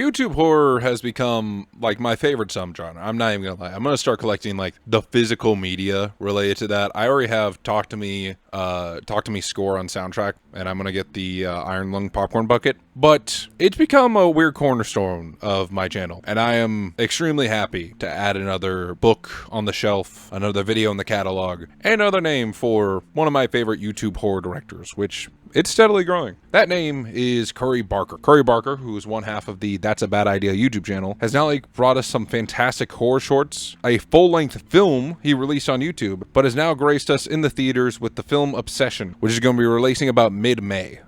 YouTube horror has become like my favorite subgenre. I'm not even gonna lie. I'm gonna start collecting like the physical media related to that. I already have Talk to Me score on soundtrack, and I'm gonna get the Iron Lung popcorn bucket. But it's become a weird cornerstone of my channel, and I am extremely happy to add another book on the shelf, another video in the catalog, and another name for one of my favorite YouTube horror directors, which it's steadily growing. That name is Curry Barker. Curry Barker, who is one half of the That's a Bad Idea YouTube channel, has now brought us some fantastic horror shorts, a full-length film he released on YouTube, but has now graced us in the theaters with the film Obsession, which is going to be releasing about mid-May.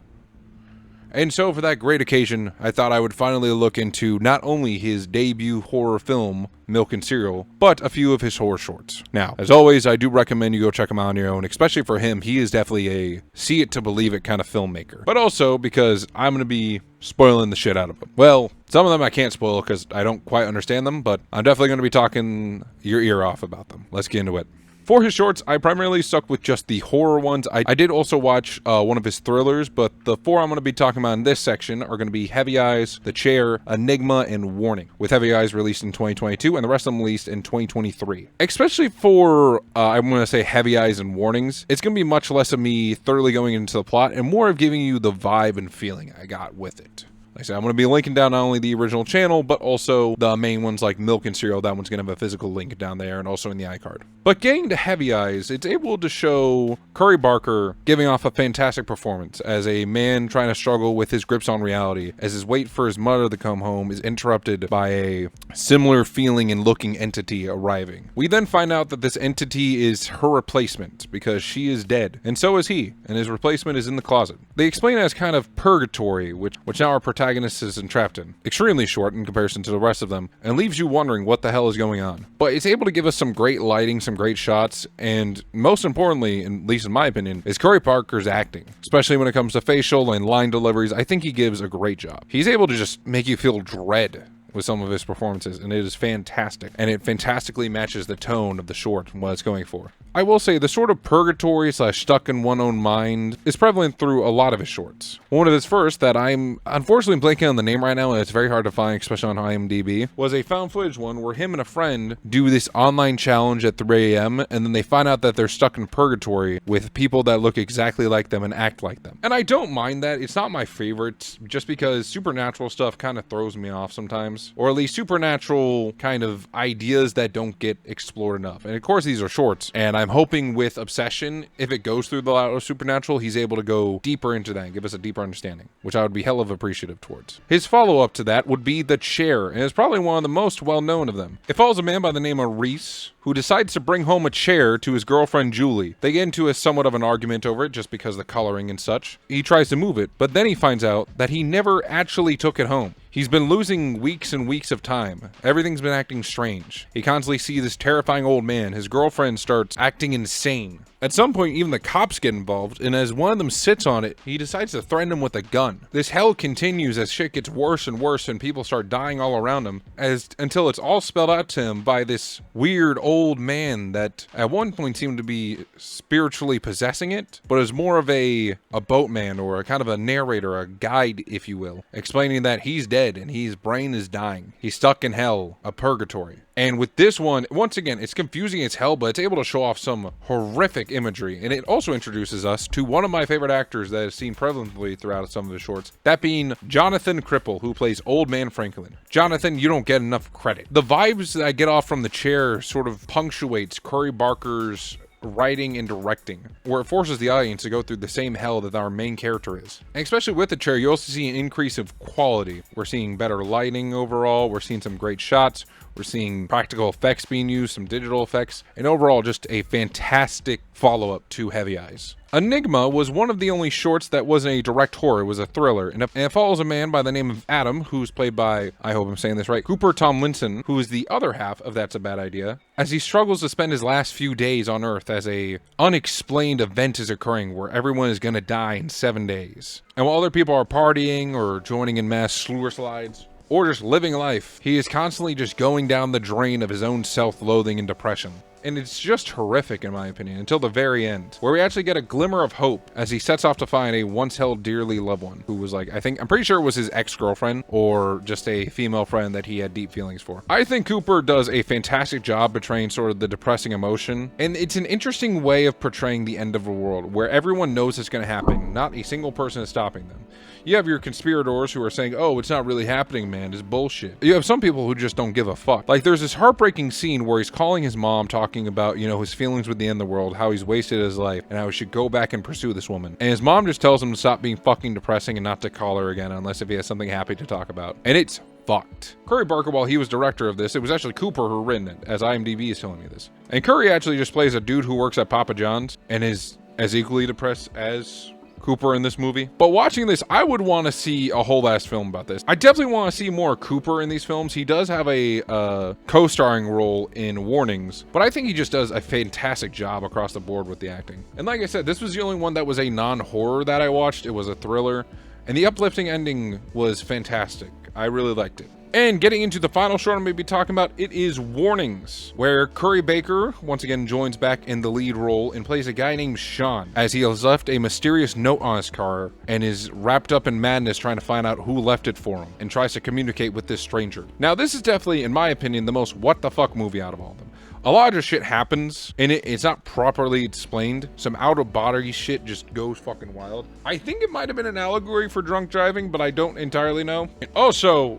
And so for that great occasion, I thought I would finally look into not only his debut horror film, Milk and Cereal, but a few of his horror shorts. Now, as always, I do recommend you go check him out on your own, especially for him. He is definitely a see it to believe it kind of filmmaker. But also because I'm going to be spoiling the shit out of them. Well, some of them I can't spoil because I don't quite understand them, but I'm definitely going to be talking your ear off about them. Let's get into it. For his shorts, I primarily stuck with just the horror ones. I did also watch one of his thrillers, but the four I'm going to be talking about in this section are going to be Heavy Eyes, The Chair, Enigma, and Warning, with Heavy Eyes released in 2022 and the rest of them released in 2023. Especially for, I'm going to say Heavy Eyes and Warnings, it's going to be much less of me thoroughly going into the plot and more of giving you the vibe and feeling I got with it. Like I said, I'm going to be linking down not only the original channel, but also the main ones like Milk and Cereal. That one's going to have a physical link down there and also in the iCard. But getting to Heavy Eyes, it's able to show Curry Barker giving off a fantastic performance as a man trying to struggle with his grips on reality, as his wait for his mother to come home is interrupted by a similar feeling and looking entity arriving. We then find out that this entity is her replacement because she is dead, and so is he, and his replacement is in the closet. They explain it as kind of purgatory, which now our protagonist is entrapped in. Extremely short in comparison to the rest of them, and leaves you wondering what the hell is going on. But it's able to give us some great lighting, some great shots, and most importantly, at least in my opinion, is Curry Barker's acting. Especially when it comes to facial and line deliveries, I think he gives a great job. He's able to just make you feel dread with some of his performances, and it is fantastic, and it fantastically matches the tone of the short and what it's going for. I will say the sort of purgatory / stuck in one own mind is prevalent through a lot of his shorts. One of his first that I'm unfortunately blanking on the name right now, and it's very hard to find, especially on IMDb, was a found footage one where him and a friend do this online challenge at 3 a.m. and then they find out that they're stuck in purgatory with people that look exactly like them and act like them. And I don't mind that. It's not my favorite, just because supernatural stuff kind of throws me off sometimes, or at least supernatural kind of ideas that don't get explored enough. And of course these are shorts, and I'm hoping with Obsession, if it goes through the route of supernatural, he's able to go deeper into that and give us a deeper understanding, which I would be hell of appreciative towards. His follow-up to that would be The Chair, and it's probably one of the most well-known of them. It follows a man by the name of Reese, who decides to bring home a chair to his girlfriend Julie. They get into somewhat of an argument over it just because of the coloring and such. He tries to move it, but then he finds out that he never actually took it home. He's been losing weeks and weeks of time. Everything's been acting strange. He constantly sees this terrifying old man. His girlfriend starts acting insane. At some point, even the cops get involved, and as one of them sits on it, he decides to threaten him with a gun. This hell continues as shit gets worse and worse and people start dying all around him, until it's all spelled out to him by this weird old man that at one point seemed to be spiritually possessing it, but is more of a boatman or a kind of a narrator, a guide, if you will, explaining that he's dead and his brain is dying. He's stuck in hell, a purgatory. And with this one, once again, it's confusing as hell, but it's able to show off some horrific imagery. And it also introduces us to one of my favorite actors that is seen prevalently throughout some of his shorts, that being Jonathan Cripple, who plays Old Man Franklin. Jonathan, you don't get enough credit. The vibes that I get off from The Chair sort of punctuates Curry Barker's writing and directing, where it forces the audience to go through the same hell that our main character is. And especially with The Chair, you also see an increase of quality. We're seeing better lighting overall, we're seeing some great shots, we're seeing practical effects being used, some digital effects, and overall just a fantastic follow-up to Heavy Eyes. Enigma was one of the only shorts that wasn't a direct horror, it was a thriller, and it follows a man by the name of Adam, who's played by, I hope I'm saying this right, Cooper Tomlinson, who is the other half of That's a Bad Idea, as he struggles to spend his last few days on Earth as a unexplained event is occurring where everyone is gonna die in 7 days. And while other people are partying or joining in mass sewer slides, or just living life, he is constantly just going down the drain of his own self-loathing and depression. and it's just horrific in my opinion until the very end, where we actually get a glimmer of hope as he sets off to find a once held dearly loved one who was like, I'm pretty sure it was his ex-girlfriend or just a female friend that he had deep feelings for. I think Cooper does a fantastic job portraying sort of the depressing emotion, and it's an interesting way of portraying the end of a world where everyone knows it's going to happen. Not a single person is stopping them. You have your conspirators who are saying, oh, it's not really happening, man, it's bullshit. You have some people who just don't give a fuck. Like, there's this heartbreaking scene where he's calling his mom, talking about, you know, his feelings with the end of the world, how he's wasted his life, and how he should go back and pursue this woman. And his mom just tells him to stop being fucking depressing and not to call her again unless if he has something happy to talk about. And it's fucked. Curry Barker, while he was director of this, it was actually Cooper who written it, as IMDb is telling me this. And Curry actually just plays a dude who works at Papa John's and is as equally depressed as Cooper in this movie. But watching this, I would want to see a whole ass film about this. I definitely want to see more Cooper in these films. He does have a co-starring role in Warnings, but I think he just does a fantastic job across the board with the acting. And like I said, this was the only one that was a non-horror that I watched. It was a thriller, and the uplifting ending was fantastic. I really liked it. And getting into the final short I'm going to be talking about, it is Warnings, where Curry Baker once again joins back in the lead role and plays a guy named Sean, as he has left a mysterious note on his car and is wrapped up in madness trying to find out who left it for him and tries to communicate with this stranger. Now, this is definitely, in my opinion, the most what the fuck movie out of all of them. A lot of shit happens, and it's not properly explained. Some out-of-body shit just goes fucking wild. I think it might have been an allegory for drunk driving, but I don't entirely know. And also,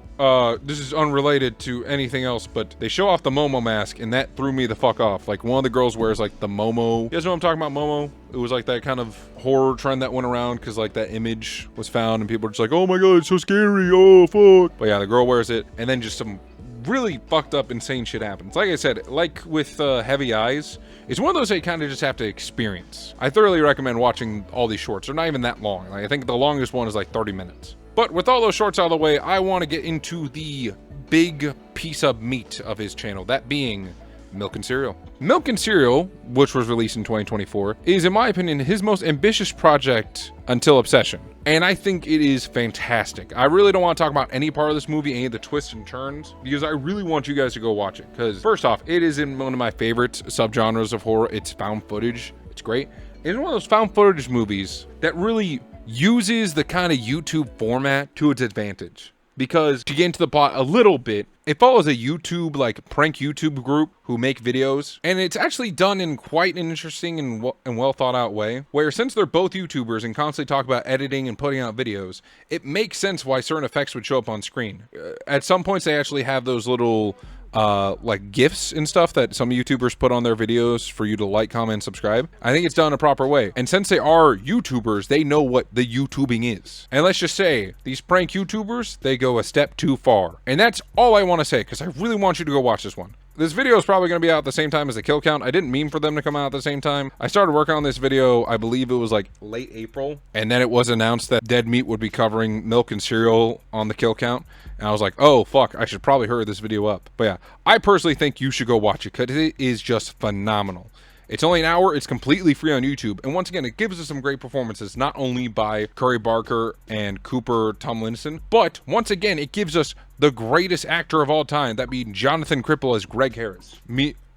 this is unrelated to anything else, but they show off the Momo mask, and that threw me the fuck off. Like, one of the girls wears, like, the Momo. You guys know what I'm talking about, Momo? It was, like, that kind of horror trend that went around, because, like, that image was found, and people were just like, oh my god, it's so scary, oh, fuck. But yeah, the girl wears it, and then just some really fucked up, insane shit happens. Like I said, like with Heavy Eyes, it's one of those that you kind of just have to experience. I thoroughly recommend watching all these shorts. They're not even that long. Like, I think the longest one is like 30 minutes. But with all those shorts out of the way, I want to get into the big piece of meat of his channel, that being Milk and Cereal. Milk and Cereal, which was released in 2024, is, in my opinion, his most ambitious project until Obsession. And I think it is fantastic. I really don't want to talk about any part of this movie, any of the twists and turns, because I really want you guys to go watch it. Because first off, it is in one of my favorite subgenres of horror. It's found footage. It's great. It's one of those found footage movies that really uses the kind of YouTube format to its advantage. Because to get into the plot a little bit, it follows a YouTube, like, prank YouTube group who make videos, and it's actually done in quite an interesting and well thought out way, where since they're both YouTubers and constantly talk about editing and putting out videos, it makes sense why certain effects would show up on screen. At some points, they actually have those little like GIFs and stuff that some YouTubers put on their videos for you to like, comment, and subscribe. I think it's done a proper way. And since they are YouTubers, they know what the YouTubing is. And let's just say, these prank YouTubers, they go a step too far. And that's all I want to say, because I really want you to go watch this one. This video is probably going to be out at the same time as the kill count. I didn't mean for them to come out at the same time. I started working on this video, I believe it was like late April. And then it was announced that Dead Meat would be covering Milk and Cereal on the kill count. And I was like, oh, fuck, I should probably hurry this video up. But yeah, I personally think you should go watch it because it is just phenomenal. It's only an hour, it's completely free on YouTube, and once again, it gives us some great performances, not only by Curry Barker and Cooper Tomlinson, but once again, it gives us the greatest actor of all time, that being Jonathan Cripple as Greg Harris.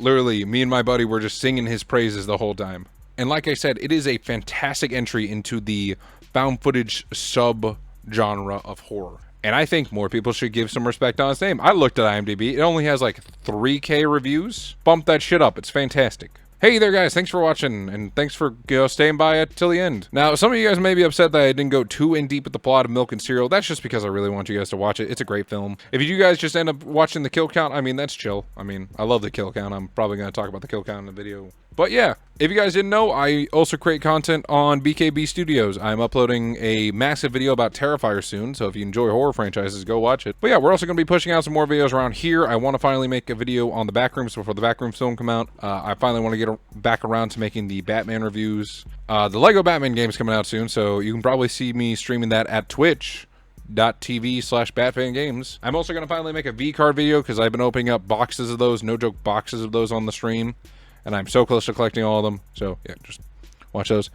Literally, me and my buddy were just singing his praises the whole time. And like I said, it is a fantastic entry into the found footage sub-genre of horror. And I think more people should give some respect on its name. I looked at IMDb, it only has like 3K reviews. Bump that shit up, it's fantastic. Hey there guys, thanks for watching, and thanks for staying by it till the end. Now, some of you guys may be upset that I didn't go too in deep with the plot of Milk and Cereal. That's just because I really want you guys to watch it. It's a great film. If you guys just end up watching the kill count, I mean, that's chill. I mean, I love the kill count. I'm probably going to talk about the kill count in the video. But yeah, if you guys didn't know, I also create content on BKB Studios. I'm uploading a massive video about Terrifier soon, so if you enjoy horror franchises, go watch it. But yeah, we're also going to be pushing out some more videos around here. I want to finally make a video on the Backrooms before the Backrooms film come out. I finally want to get back around to making the Batman reviews. The Lego Batman game is coming out soon, so you can probably see me streaming that at twitch.tv/BatmanGames. I'm also going to finally make a V-card video because I've been opening up boxes of those, no joke boxes of those on the stream. And I'm so close to collecting all of them. So, yeah, just watch those.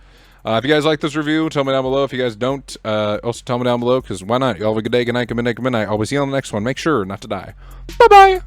If you guys like this review, tell me down below. If you guys don't, also tell me down below, because why not? You all have a good day, good night, good midnight, good midnight. I'll see you on the next one. Make sure not to die. Bye-bye!